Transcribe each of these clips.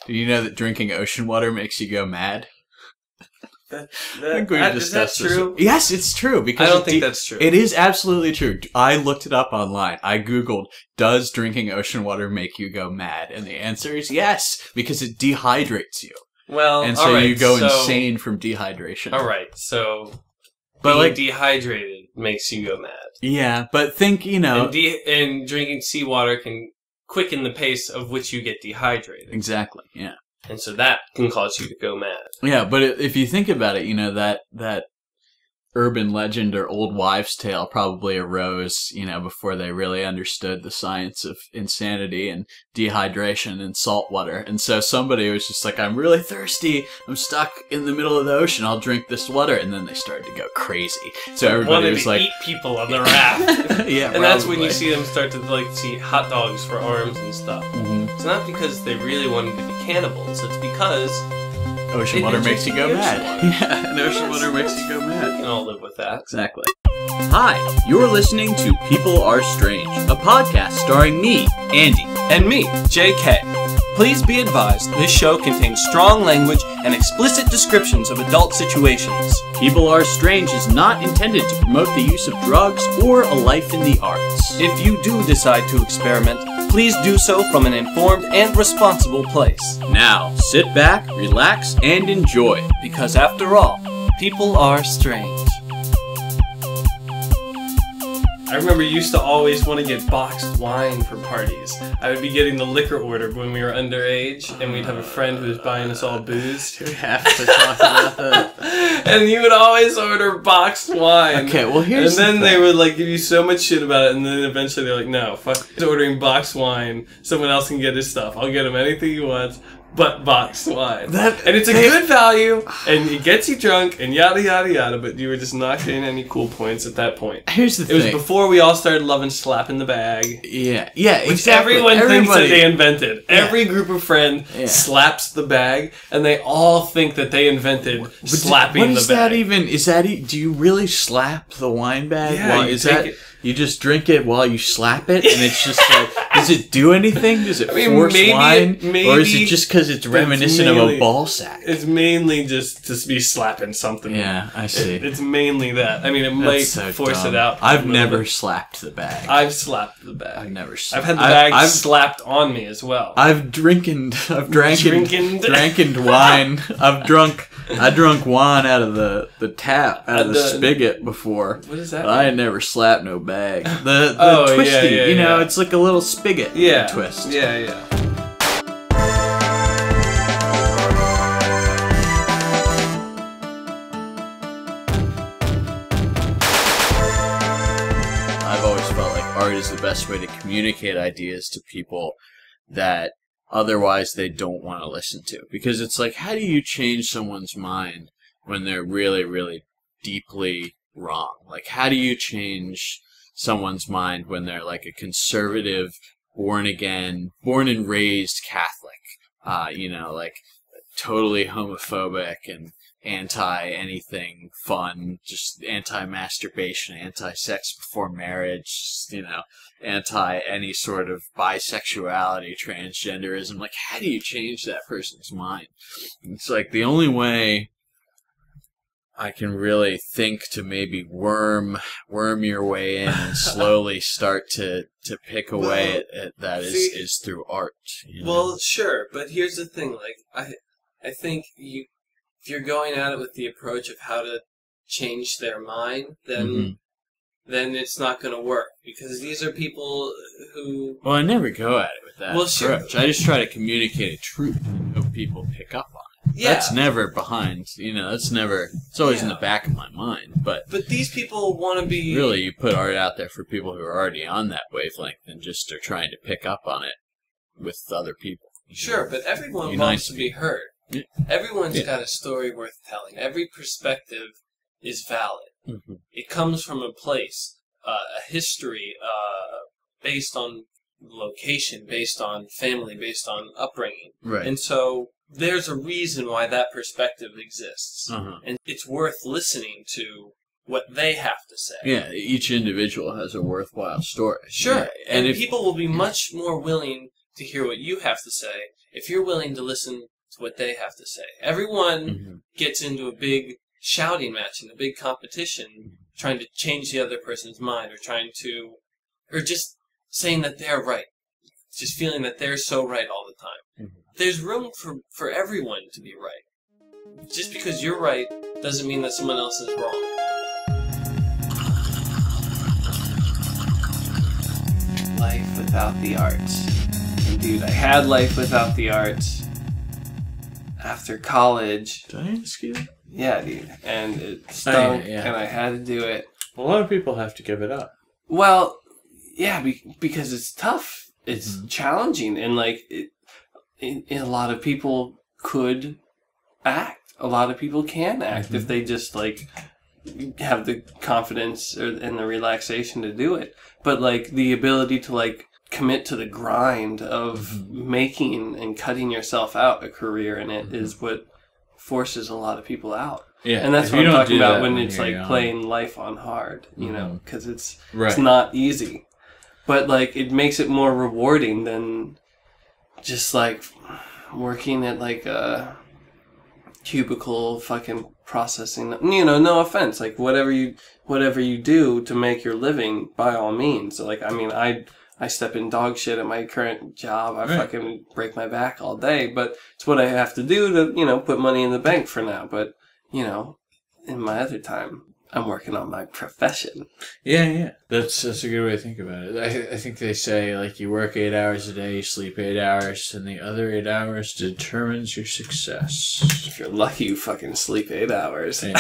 Do you know that drinking ocean water makes you go mad? Is we've that discussed this. true? Yes, it's true. Because I don't think that's true. It is absolutely true. I looked it up online. I Googled, does drinking ocean water make you go mad? And the answer is yes, because it dehydrates you. Well, and so you go insane from dehydration. All right, so but being dehydrated makes you go mad. Yeah, but think, And drinking seawater can quicken the pace of which you get dehydrated. Exactly, yeah. And so that can cause you to go mad. Yeah, but if you think about it, that urban legend or old wives' tale probably arose, before they really understood the science of insanity and dehydration and salt water. And so somebody was just like, I'm really thirsty. I'm stuck in the middle of the ocean. I'll drink this water. And then they started to go crazy. So everybody was like, eat people on the raft. Yeah, and that's when you see them start to see hot dogs for arms and stuff. Mm-hmm. It's not because they really wanted to be cannibals. It's because ocean water makes you go mad. Yeah, and ocean water makes you go mad. We can all live with that. Exactly. Hi, you're listening to People Are Strange, a podcast starring me, Andy. And me, JK. Please be advised, this show contains strong language and explicit descriptions of adult situations. People Are Strange is not intended to promote the use of drugs or a life in the arts. If you do decide to experiment, please do so from an informed and responsible place. Now, sit back, relax, and enjoy. Because after all, people are strange. I remember you used to always want to get boxed wine for parties. I would be getting the liquor order when we were underage, and we'd have a friend who was buying us all booze. We have to talk about that. And you would always order boxed wine. Okay, well here's And then they would give you so much shit about it, and then eventually they're like, no, fuck ordering boxed wine. Someone else can get his stuff. I'll get him anything he wants. But boxed wine. And it's a good value, and it gets you drunk, and yada yada yada, but you were just not getting any cool points at that point. Here's the thing. It was before we all started loving slapping the bag. Yeah, which exactly. Everyone thinks that they invented. Yeah. Every group of friends slaps the bag, and they all think that they invented slapping the bag. What is that even? Do you really slap the wine bag? Yeah, you just drink it while you slap it, and it's just does it do anything? Does it force wine? Or is it just because it's reminiscent of a ball sack? It's mainly just to be slapping something. Yeah, I see. It's mainly that. I mean, it might force it out. I've never slapped the bag. I've slapped the bag. I've never I've had the bag slapped on me as well. I've drank wine. I drunk wine out of the tap, out of the spigot before. What is that? But I had never slapped no bag. The twisty, it's like a little spigot twist. Yeah. I've always felt like art is the best way to communicate ideas to people that otherwise they don't want to listen to. Because it's like, how do you change someone's mind when they're really, really deeply wrong? Like, how do you change someone's mind when they're like a conservative, born and raised Catholic, totally homophobic and anti-anything fun, just anti-masturbation, anti-sex before marriage, anti-any sort of bisexuality, transgenderism. Like, how do you change that person's mind? It's like the only way I can really think to maybe worm your way in and slowly start to pick away at that is through art. Well, sure, but here's the thing. I think if you're going at it with the approach of how to change their mind, then it's not going to work, because these are people who... Well, I never go at it with that approach. Sure. I just try to communicate a truth and hope people pick up on it. Yeah. That's never behind, it's always in the back of my mind, but these people want to be... Really, you put art out there for people who are already on that wavelength and just are trying to pick up on it with other people. Sure, but everyone wants to be heard. Yeah. Everyone's got a story worth telling. Every perspective is valid. Mm-hmm. It comes from a place, a history, based on location, based on family, based on upbringing. Right. And so there's a reason why that perspective exists. Uh-huh. And it's worth listening to what they have to say. Yeah, each individual has a worthwhile story. Sure. Yeah. And people will be much more willing to hear what you have to say if you're willing to listen to what they have to say. Everyone gets into a big shouting match and a big competition trying to change the other person's mind or just saying that they're right. Just feeling that they're so right all the time. There's room for everyone to be right. Just because you're right doesn't mean that someone else is wrong. Life without the arts. And dude, I had life without the arts after college. Did I ask you that? Yeah, dude. And it stunk, and I had to do it. A lot of people have to give it up. Well, yeah, because it's tough. It's challenging, and like, a lot of people could act. A lot of people can act if they just like have the confidence and the relaxation to do it. But like the ability to like commit to the grind of making and cutting yourself out a career in it is what forces a lot of people out. Yeah, and that's what I'm talking about when it's like playing life on hard, you know, because it's not easy. But like it makes it more rewarding than just like working at like a cubicle fucking processing. You know, no offense, like whatever you do to make your living, by all means. So like, I mean, I step in dog shit at my current job. I fucking break my back all day, but it's what I have to do to, you know, put money in the bank for now. But, you know, in my other time, I'm working on my profession. Yeah. That's a good way to think about it. I think they say, like, you work 8 hours a day, you sleep 8 hours, and the other 8 hours determines your success. If you're lucky, you fucking sleep 8 hours. Yeah.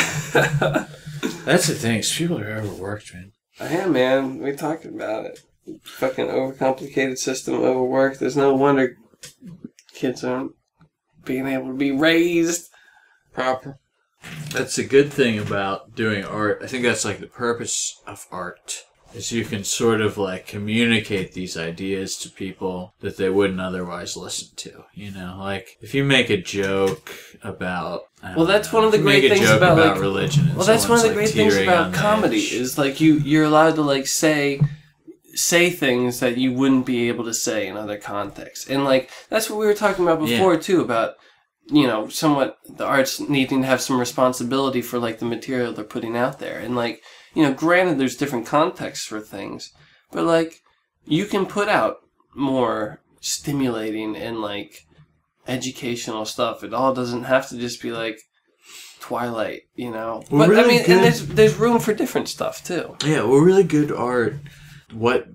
That's the thing. People are overworked, man. I am, man. We talked about it. Fucking overcomplicated system, overworked. There's no wonder kids aren't being able to be raised proper. That's a good thing about doing art. I think that's like the purpose of art, is you can sort of like communicate these ideas to people that they wouldn't otherwise listen to. You know, like if you make a joke about that's one of the great things about like religion. Well, that's one of the great things about comedy is like you're allowed to like say things that you wouldn't be able to say in other contexts. And like that's what we were talking about before too, about, you know, somewhat the arts needing to have some responsibility for like the material they're putting out there. And like, you know, granted there's different contexts for things, but like you can put out more stimulating and like educational stuff. It all doesn't have to just be like Twilight, you know. But really, I mean, and there's room for different stuff too. Yeah, well, really good art. What,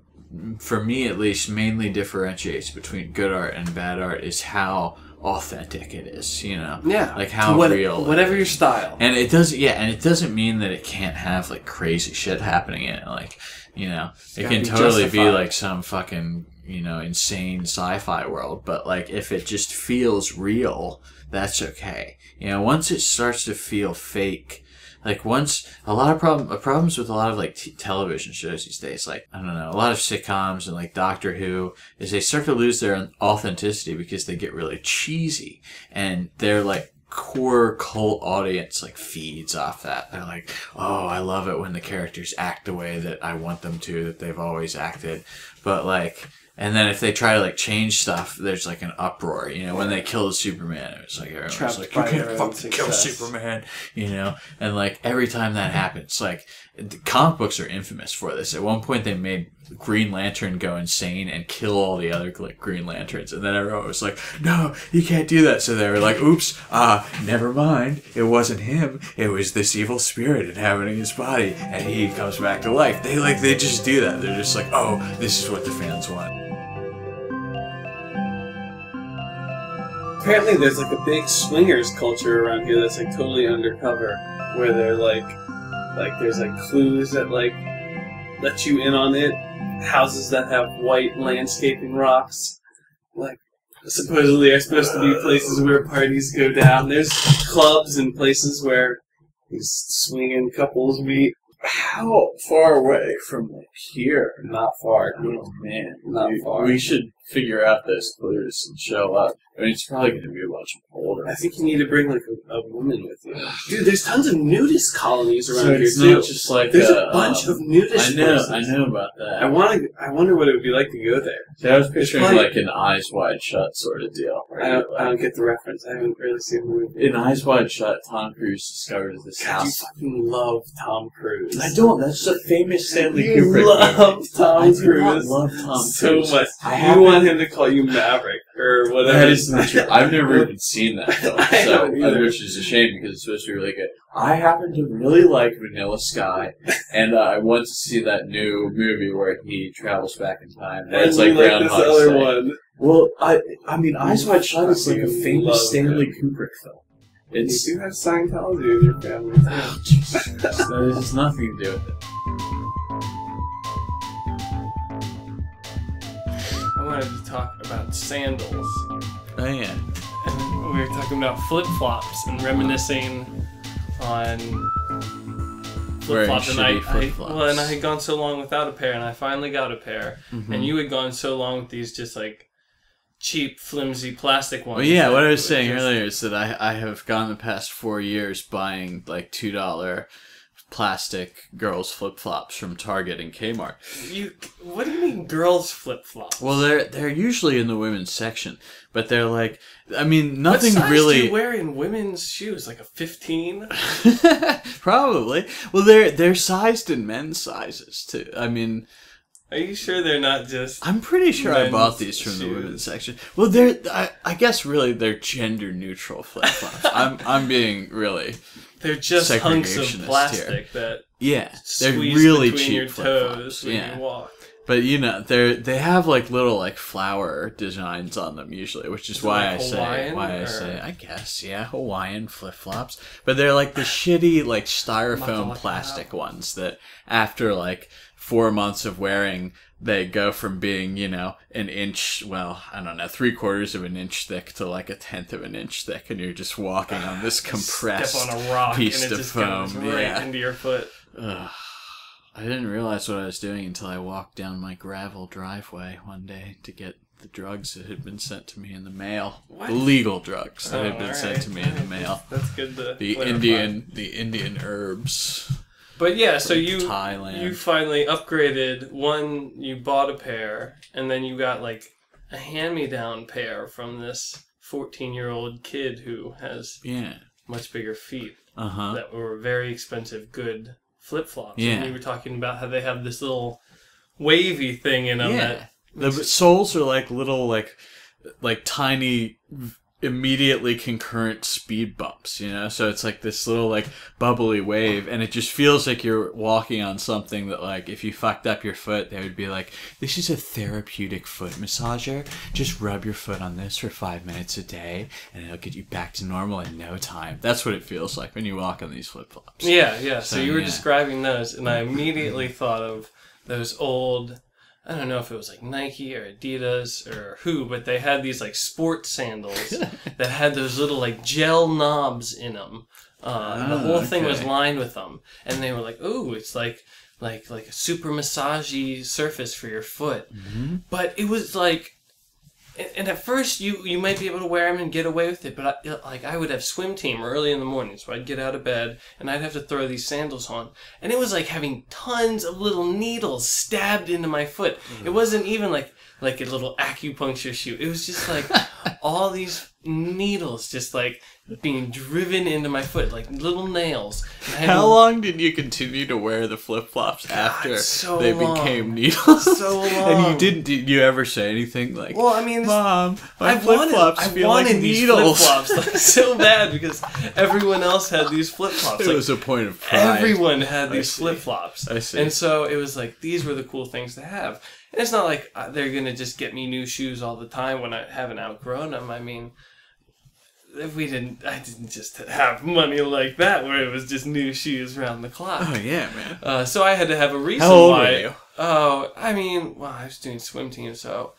for me at least, mainly differentiates between good art and bad art is how authentic it is, you know? Yeah. Like how real. Whatever your style. And it doesn't mean that it can't have like crazy shit happening in it. Like, you know, it can totally be like some fucking, you know, insane sci-fi world, but like if it just feels real, that's okay. You know, once it starts to feel fake, like once a lot of problems with a lot of like television shows these days, like I don't know, a lot of sitcoms and like Doctor Who, is they start to lose their authenticity because they get really cheesy, and their like core cult audience like feeds off that. They're like, oh, I love it when the characters act the way that I want them to, that they've always acted, but like. And then if they try to like change stuff, there's like an uproar. You know, when they killed Superman, it was like everyone's like, "You can't fucking kill Superman," you know. And like every time that happens, like the comic books are infamous for this. At one point, they made Green Lantern go insane and kill all the other like Green Lanterns, and then everyone was like, "No, you can't do that." So they were like, "Oops, never mind. It wasn't him. It was this evil spirit inhabiting his body, and he comes back to life." They just do that. They're just like, "Oh, this is what the fans want." Apparently there's like a big swingers culture around here that's like totally undercover, where they're like there's like clues that like let you in on it, houses that have white landscaping rocks, like supposedly are supposed to be places where parties go down. There's clubs and places where these swinging couples meet. How far away from like here? Not far. Oh man, not far. We should figure out those clues and show up. I mean, it's probably going to be a bunch of shoulder. I think you need to bring like a woman with you. Dude, there's tons of nudist colonies around here it's too. not just like there's a bunch of nudist places. I know about that. I wonder what it would be like to go there. So I was picturing like an Eyes Wide Shut sort of deal. I don't get the reference. I haven't really seen the movie. In Eyes Wide Shut, Tom Cruise discovers this God, house. you fucking love Tom Cruise. I don't. That's a famous Stanley You Kubrick love movie. Tom I do not Cruise love Tom so Cruise much. I You want him to call you Maverick or whatever. That is not true. I've never even seen that film, I so don't either. which is a shame because it's supposed to be really good. I happen to really like Vanilla Sky, and I want to see that new movie where he travels back in time. Where And it's like you like Groundhog this other Day. one. Well, I mean, Eyes Wide Shut is like a fucking famous love Stanley him. Kubrick film. It's You do have Scientology in your family. Too. oh, Jesus. That has nothing to do with it. I wanted to talk about sandals. Oh yeah. And we were talking about flip-flops and reminiscing on flip-flops. Wearing shitty flip-flops. And I had gone so long without a pair, and I finally got a pair. Mm-hmm. And you had gone so long with these just like cheap, flimsy plastic ones. Well, yeah, that what I was were saying just- earlier is that I have gone the past 4 years buying like $2 plastic girls flip-flops from Target and Kmart. What do you mean, girls flip-flops? Well, they're usually in the women's section, but they're like, I mean, nothing what size really. do you wear in women's shoes? Like a 15? Probably. Well, they're sized in men's sizes too. I mean, Are you sure they're not just? I'm pretty sure I men's bought these from the shoes? women's section. Well, I guess really they're gender neutral flip-flops. I'm being really. They're just hunks segregationist of plastic that Yeah, they're squeeze really between cheap your flip-flops. toes when Yeah. you walk. But you know, they have like little like flower designs on them usually, which is Is it why like I Hawaiian, say or- I guess Hawaiian flip flops. But they're like the shitty like styrofoam Makalaka. plastic ones that after like 4 months of wearing, they go from being, you know, an inch, well, I don't know, 3/4 of an inch thick to like 1/10 of an inch thick, and you're just walking on this compressed Step on a rock piece and it of just foam. goes right Yeah. into your foot. Ugh. I didn't realize what I was doing until I walked down my gravel driveway one day to get the drugs that had been sent to me in the mail. What? The legal drugs that Oh, had been sent to me in the mail. That's good to The clarify. Indian herbs. But yeah, so from you Thailand. finally upgraded. One, you bought a pair, and then you got like a hand-me-down pair from this 14-year-old kid who has Yeah. much bigger feet Uh-huh. that were very expensive, good flip-flops. Yeah. And we were talking about how they have this little wavy thing in them Yeah. that The soles are like little like tiny immediately concurrent speed bumps, you know? So it's like this little like bubbly wave, and it just feels like you're walking on something that like if you fucked up your foot, they would be like, this is a therapeutic foot massager. Just rub your foot on this for 5 minutes a day and it'll get you back to normal in no time. That's what it feels like when you walk on these flip-flops. Yeah. So you were yeah. describing those, and I immediately thought of those old, I don't know if it was like Nike or Adidas or who, but they had these like sports sandals that had those little like gel knobs in them. The whole thing was okay. lined with them, and they were like, "Ooh, it's like a super massagey surface for your foot." Mm-hmm. But it was like. And at first, you might be able to wear them and get away with it, but I would have swim team early in the morning, so I'd get out of bed, and I'd have to throw these sandals on. And it was like having tons of little needles stabbed into my foot. It wasn't even like a little acupuncture shoot. It was just like all these needles just like being driven into my foot, like little nails. And I had How to- long did you continue to wear the flip-flops after so they long. became needles? So And long. did you ever say anything like, Well, I mean, Mom, my I flip-flops feel wanted like these needles? flip-flops like so bad because everyone else had these flip-flops. It Like, was a point of pride. everyone had I these see. flip-flops. I see. And so it was like, these were the cool things to have. And it's not like they're going to just get me new shoes all the time when I haven't outgrown them. I mean, I didn't just have money like that where it was just new shoes around the clock. Oh, yeah, man. So I had to have a reason How old why. were you? Oh, I mean, well, I was doing swim team, so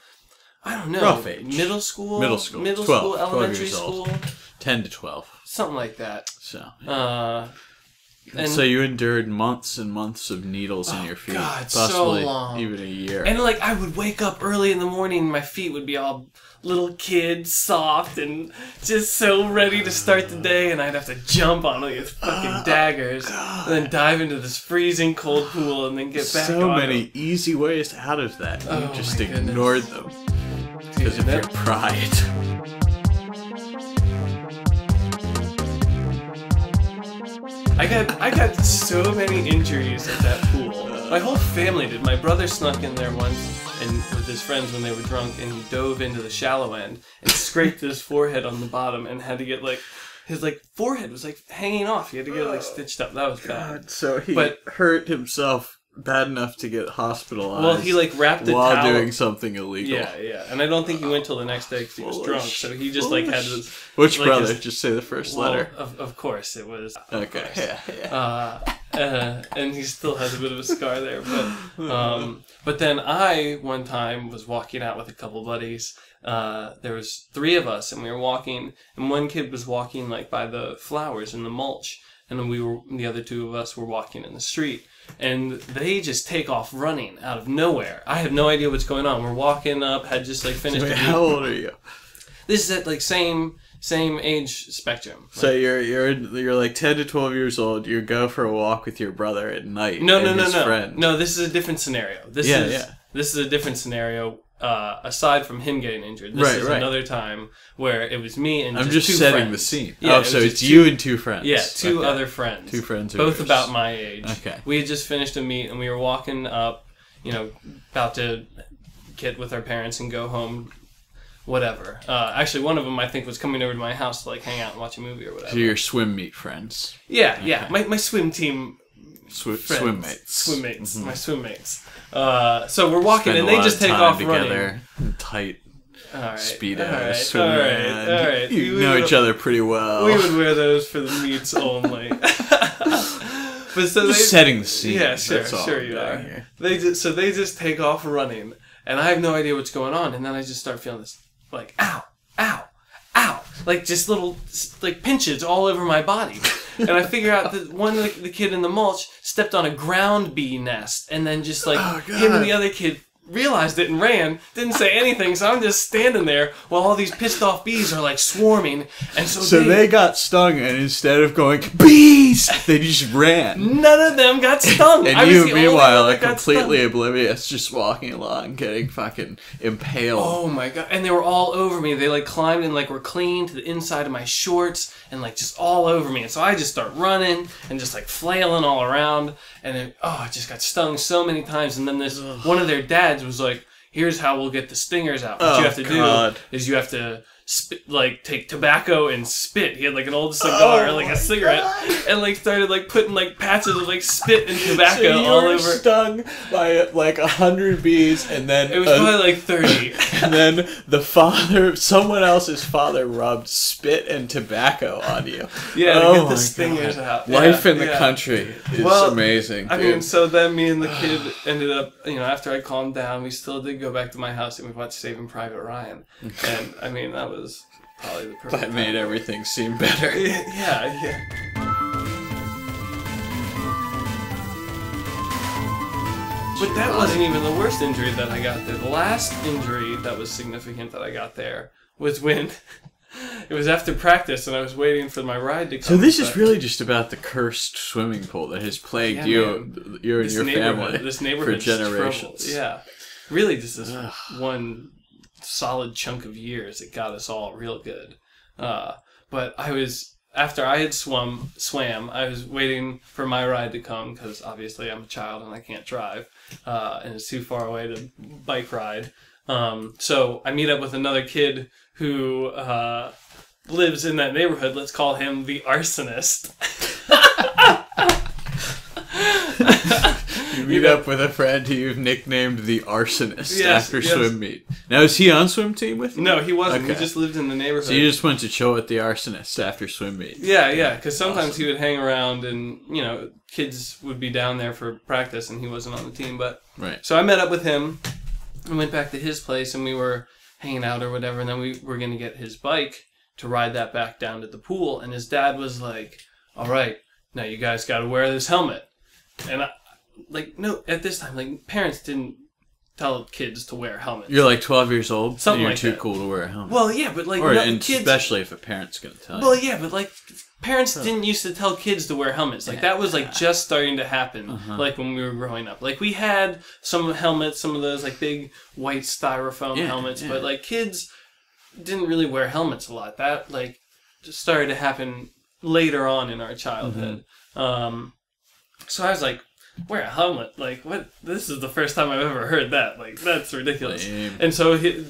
I don't know. Rough age. Middle school, 12, school, 12 elementary years old. school, 10 to 12. something like that. So, Uh, And so you endured months and months of needles in your feet. God, possibly so long. Even a year. And like I would wake up early in the morning and my feet would be all little kid soft and just so ready to start the day, and I'd have to jump on these fucking daggers and then dive into this freezing cold pool and then get back on. So many easy ways out of that. You just ignored them because of your pride. I got so many injuries at that pool. My whole family did. My brother snuck in there once and with his friends when they were drunk, and he dove into the shallow end and scraped his forehead on the bottom and had to get like his like forehead was like hanging off. He had to get it like stitched up. That was bad. So he hurt himself bad enough to get hospitalized. Well, he like wrapped a while towel. doing something illegal. Yeah. And I don't think he went till the next day because he was drunk. So he just like had this. Which like, brother? Just say the first letter. Of course, it was. Okay. And he still has a bit of a scar there, but then I one time was walking out with a couple buddies. There was 3 of us, and we were walking, and one kid was walking like by the flowers in the mulch, and then the other 2 of us were walking in the street, and they just take off running out of nowhere. I have no idea what's going on. We're walking up, had just like finished. Wait, how old are you? This is at like same age spectrum. So you're like 10 to 12 years old. You go for a walk with your brother at night. No. Friend. No, this is a different scenario. This is a different scenario. Aside from him getting injured, this is another time where it was me and I'm just 2 setting friends. the scene. Yeah, so it's you and 2 friends. Yeah, 2 other friends. 2 friends, both about my age. Okay. We had just finished a meet and we were walking up, about to get with our parents and go home. Whatever. Actually, one of them I think was coming over to my house to like hang out and watch a movie or whatever. So your swim meet friends. Yeah. My swim team. Swim mates. Mm-hmm. My swim mates. So we're walking and they just take off together, running. Tight. All right. Speedos. All right. You know each other pretty well. We would wear those for the meets only. But so setting the scene. Yeah, sure you are. Here. They just take off running, and I have no idea what's going on, and then I just start feeling this like ow, like just little like pinches all over my body. And I figure out that one of the kid in the mulch stepped on a ground bee nest, and then just like him and the other kid realized it and ran, didn't say anything, so I'm just standing there while all these pissed off bees are like swarming, and so they got stung, and instead of going bees, they just ran. None of them got stung. And you, meanwhile, are completely oblivious, just walking along, getting fucking impaled. Oh my god! And they were all over me. They like climbed and like were clinging to the inside of my shorts and like just all over me. And so I just start running and just like flailing all around. And then I just got stung so many times. And then one of their dads was like, "Here's how we'll get the stingers out. What you have to do is you have to take tobacco and spit." He had like an old cigar, a cigarette, and like started like putting like patches of like spit and tobacco so you all were over. Stung by like 100 bees, and then it was probably like 30. And then someone else's father, rubbed spit and tobacco on you. Yeah, to get the stingers out. Life in the country is amazing. I mean, so then me and the kid ended up, after I calmed down, we still did go back to my house and we watched Saving Private Ryan. And I mean, that was probably the perfect. That made everything seem better. Yeah. But that wasn't even the worst injury that I got there. The last injury that was significant that I got there was when it was after practice and I was waiting for my ride to come. So this is really just about the cursed swimming pool that has plagued you and your family for generations. Yeah. Really just this one solid chunk of years that got us all real good. But after I had swam, I was waiting for my ride to come because obviously I'm a child and I can't drive, and it's too far away to bike ride. So I meet up with another kid who lives in that neighborhood. Let's call him the arsonist. You meet up with a friend who you've nicknamed the arsonist after swim meet. Now, is he on swim team with you? No, he wasn't. Okay. He just lived in the neighborhood. So you just went to chill with the arsonist after swim meet. Yeah, because sometimes he would hang around and, kids would be down there for practice and he wasn't on the team. But So I met up with him and went back to his place and we were hanging out or whatever. And then we were going to get his bike to ride that back down to the pool. And his dad was like, "All right, now you guys got to wear this helmet. And no, at this time, like, parents didn't tell kids to wear helmets. You're like 12 years old, Something and you're like too that. cool to wear a helmet. Well, yeah, but like, and kids, especially if a parent's going to tell you. well, yeah, but like, parents didn't used to tell kids to wear helmets. Like, that was like just starting to happen. Like when we were growing up. Like, we had some helmets, some of those like big white styrofoam helmets, but like kids didn't really wear helmets a lot. That like just started to happen later on in our childhood. So I was like, wear a helmet? Like, what? This is the first time I've ever heard that. Like, that's ridiculous. Lame. And so the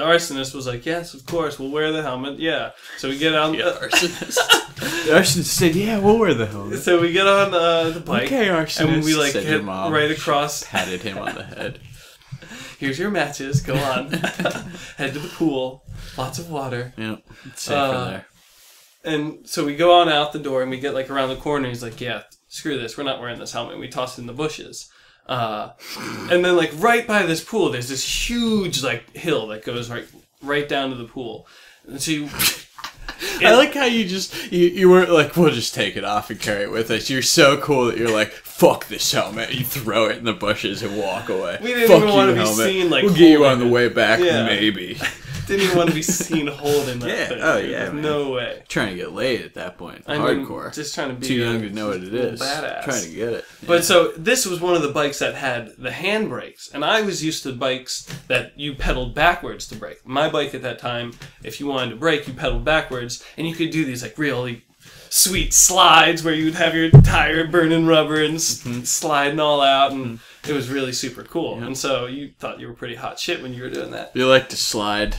arsonist was like, yes, of course, we'll wear the helmet. Yeah. So we get on The arsonist said, yeah, we'll wear the helmet. So we get on the bike. Okay, arsonist. And we like said get your mom. right across. Patted him on the head. Here's your matches. Go on. Head to the pool. Lots of water. Yep. It's safer there. And so we go on out the door and we get like around the corner. He's like, yeah, screw this. We're not wearing this helmet. We toss it in the bushes. And then like right by this pool, there's this huge like hill that goes right down to the pool. And so you... I like how you weren't like, we'll just take it off and carry it with us. You're so cool that you're like, fuck this helmet. You throw it in the bushes and walk away. We didn't fuck even want to be helmet. seen like we'll get you on holding the way back, Yeah. maybe. Didn't even want to be seen holding that Yeah. thing. Oh, dude. yeah, man. No way. Trying to get laid at that point. I mean, Hardcore. just trying to be Too young to know what it is. Badass. Trying to get it. But so this was one of the bikes that had the handbrakes, and I was used to bikes that you pedaled backwards to brake. My bike at that time, if you wanted to brake, you pedaled backwards, and you could do these like really sweet slides where you'd have your tire burning rubber and sliding all out, and it was really super cool. And so you thought you were pretty hot shit when you were doing that. You like to slide.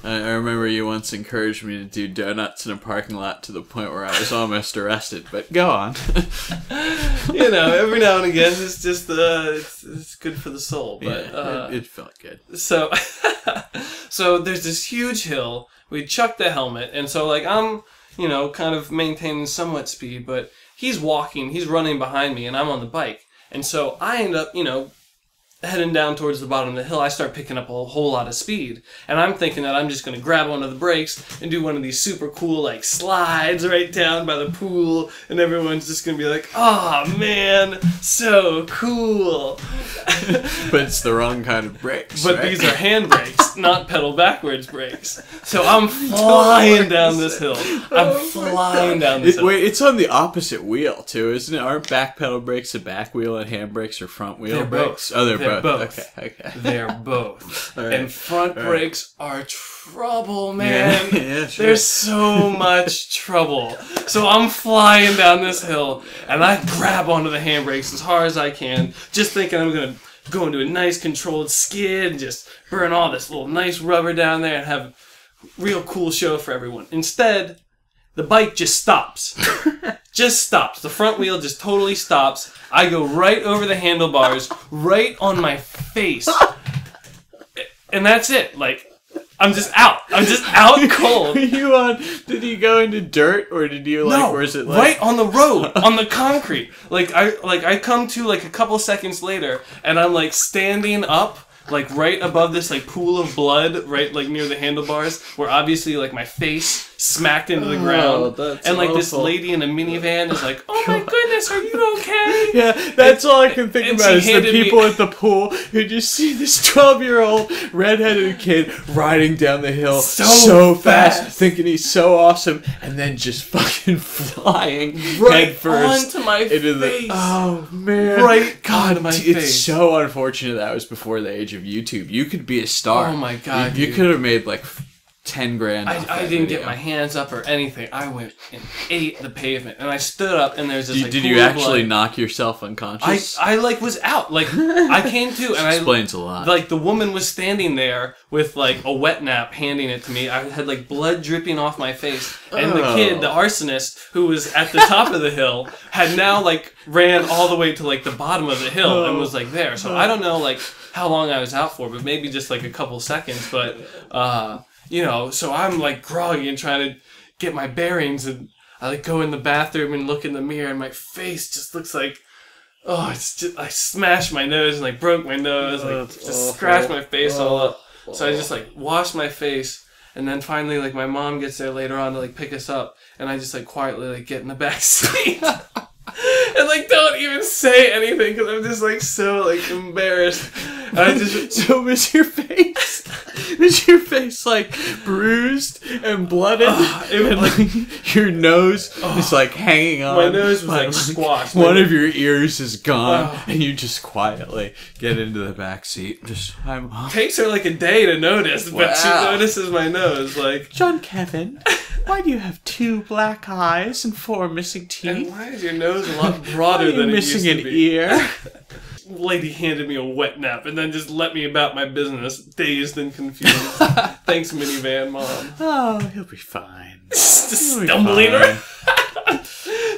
I remember you once encouraged me to do donuts in a parking lot to the point where I was almost arrested, but go on. You know, every now and again, it's just it's good for the soul. But it felt good. so so there's this huge hill. We chuck the helmet, and so like I'm, you know, kind of maintaining somewhat speed, but he's running behind me, and I'm on the bike. And so I end up, you know, heading down towards the bottom of the hill. I start picking up a whole lot of speed. And I'm thinking that I'm just going to grab one of the brakes and do one of these super cool, like, slides right down by the pool. And everyone's just going to be like, oh, man, so cool. But it's the wrong kind of brakes. But right? these are hand brakes, not pedal backwards brakes. So I'm flying down this hill. I'm flying down this hill. Wait, it's on the opposite wheel, too, isn't it? Aren't back pedal brakes the back wheel and hand brakes are front wheel They're brakes? both. Oh, they're They're both. both. Okay. They're both. All right. And front All right. brakes are trouble, man. Yeah, sure. There's so much trouble. So I'm flying down this hill, and I grab onto the handbrakes as hard as I can, just thinking I'm going to go into a nice controlled skid and just burn all this little nice rubber down there and have a real cool show for everyone. Instead, the bike just stops. Just stops. The front wheel just totally stops. I go right over the handlebars, right on my face. And that's it. Like, I'm just out. I'm just out cold. Were you on? Did you go into dirt or did you like? No, or is it like right on the road, on the concrete. I come to like a couple seconds later, and I'm like standing up, like right above this like pool of blood, right like near the handlebars, where obviously like my face smacked into the ground, that's and like this awful. lady in a minivan is like, "Oh my goodness, are you okay?" Yeah, that's all I can think and about she is the handed me- people at the pool who just see this 12-year-old redheaded kid riding down the hill So fast, fast. thinking he's so awesome, and then just fucking flying Right head first onto my into face. the. Oh man! Right God, onto my it's face. so unfortunate that was before the age of YouTube. You could be a star. Oh my God, You dude. could have made like 10 grand. off I that didn't video. get my hands up or anything. I went and ate the pavement, and I stood up, and there's this. Like, Did pool you of actually blood. knock yourself unconscious? I like was out. Like I came to, and I Explains a lot. like the woman was standing there with like a wet nap, handing it to me. I had like blood dripping off my face, and the kid, the arsonist, who was at the top of the hill, had now like ran all the way to like the bottom of the hill and was like there. So I don't know like how long I was out for, but maybe just like a couple seconds. But you know, so I'm like groggy and trying to get my bearings, and I like go in the bathroom and look in the mirror, and my face just looks like, oh, it's just, I smashed my nose and like broke my nose, like just scratched my face all up. So I just like washed my face, and then finally like my mom gets there later on to like pick us up, and I just like quietly like get in the back seat. and like don't even say anything because I'm just like so like embarrassed. I just So was your face? Was your face like bruised and blooded? It and like your nose is like hanging on. my nose was like squashed. One of your ears is gone, and you just quietly get into the back seat. Just Takes her like a day to notice, but she Wow. notices my nose. Like, John Kevin, why do you have 2 black eyes and 4 missing and teeth? why is your nose a lot Why broader are you than it missing used an to be? ear? Lady handed me a wet nap and then just let me about my business, dazed and confused. Thanks, minivan mom. Oh, he'll be fine. Just He'll be stumbling fine. around,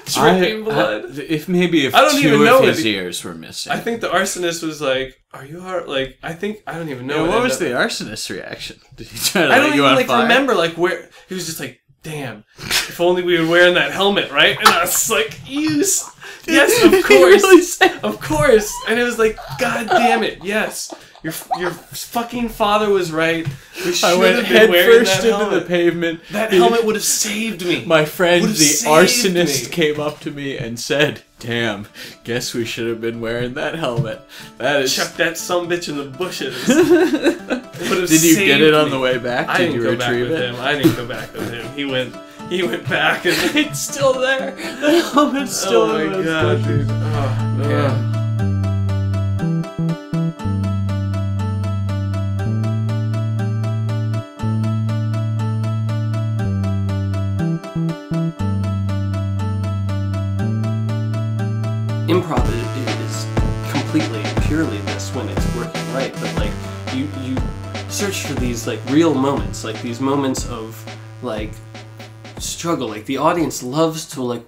dripping blood. If I don't 2 even know of his it. ears were missing. I think the arsonist was like, "Are you hard?" Like, I don't even know. Yeah, what ended was up- the arsonist's reaction? Did he try to I light don't you even on like fire? remember like where he was just like, "Damn, if only we were wearing that helmet, right?" And I was like, "Yes, yes, of Did he course, really say- of course." And it was like, "God damn it, yes, your fucking father was right. We should I have went been head wearing first that into the helmet. pavement. That helmet would have saved me." My friend, Would've the saved arsonist, me. came up to me and said, "Damn, guess we should have been wearing that helmet." That is. Chuck that sumbitch in the bushes. It would've Did you get saved it on me. the way back? I Did didn't you go back retrieve with it? him. I didn't go back with him. He went back and It's still there. The helmet's still oh in my those god, bushes. dude. Oh, man. Yeah. Improv is completely purely this when it's working right, but like you search for these like real moments, like these moments of like struggle. Like the audience loves to like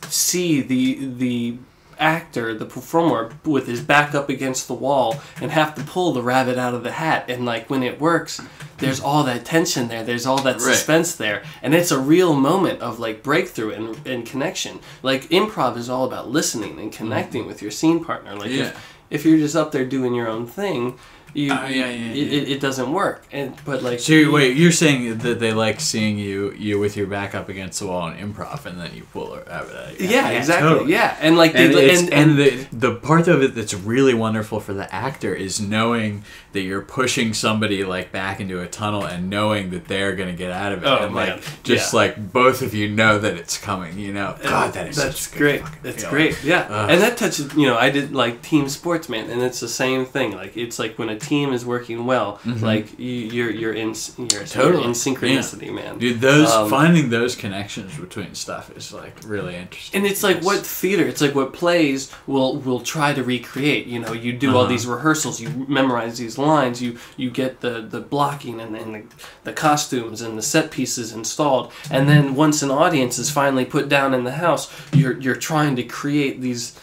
see the actor, the performer, with his back up against the wall and have to pull the rabbit out of the hat. And like when it works, there's all that tension there, there's all that suspense there, and it's a real moment of like breakthrough and connection. Like improv is all about listening and connecting with your scene partner. Like if you're just up there doing your own thing, it doesn't work. But like, So wait, you're saying that they like seeing you with your back up against the wall in improv, and then you pull it out of that. yeah, exactly, totally. yeah, and like And, they, the part of it that's really wonderful for the actor is knowing that you're pushing somebody like back into a tunnel and knowing that they're gonna get out of it, and man. like just like both of you know that it's coming. You know, God, that's such a good great. fucking That's feeling. great. Yeah, and that touches. I did like team sports, man, and it's the same thing. Like it's like when a team is working well, like you're in synchronicity, man. Dude, those finding those connections between stuff is like really interesting. And it's like what theater, it's like what plays will try to recreate. You do all these rehearsals, you memorize these lines, you get the blocking and the costumes and the set pieces installed, and then once an audience is finally put down in the house, you're trying to create these,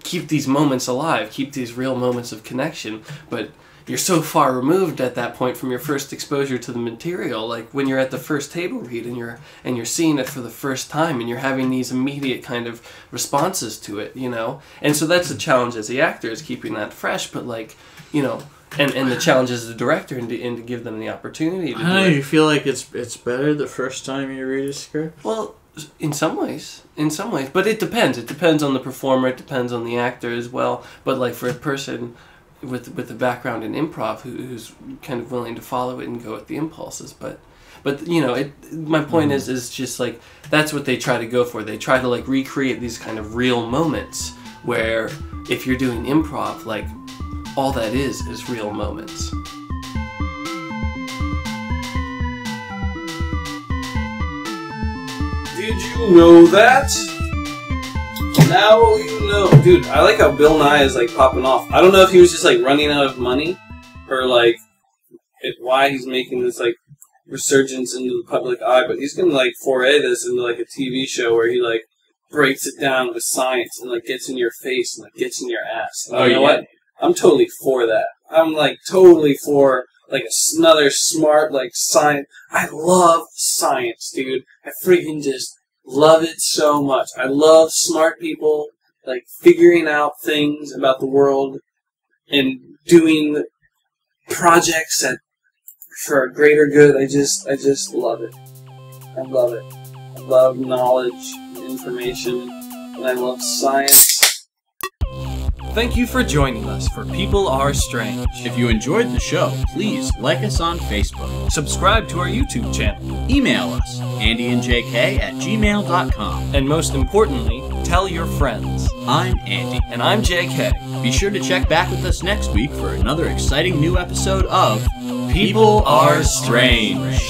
keep these moments alive, keep these real moments of connection, but you're so far removed at that point from your first exposure to the material. Like when you're at the first table read and you're seeing it for the first time and you're having these immediate kind of responses to it, And so that's the challenge as the actor, is keeping that fresh, but like, and the challenge as the director and to give them the opportunity to do it. You feel like it's better the first time you read a script? Well, in some ways, but it depends. It depends on the performer. It depends on the actor as well. But like for a person with a background in improv who's kind of willing to follow it and go with the impulses, but my point is just like that's what they try to go for. They try to like recreate these kind of real moments where if you're doing improv, like all that is real moments. Did you know that? Now you know. Dude, I like how Bill Nye is like popping off. I don't know if he was just like running out of money or like why he's making this like resurgence into the public eye, but he's gonna like foray this into like a TV show where he like breaks it down with science and like gets in your face and like gets in your ass. And you know what? I'm totally for that. I'm like totally for like another smart like science. I love science, dude. I freaking just love it so much. I love smart people like figuring out things about the world and doing projects for a greater good. I just love it. I love it. I love knowledge, information. and I love science. Thank you for joining us for People Are Strange. If you enjoyed the show, please like us on Facebook. Subscribe to our YouTube channel. Email us, andyandjk@gmail.com. And most importantly, tell your friends. I'm Andy. And I'm JK. Be sure to check back with us next week for another exciting new episode of People Are Strange.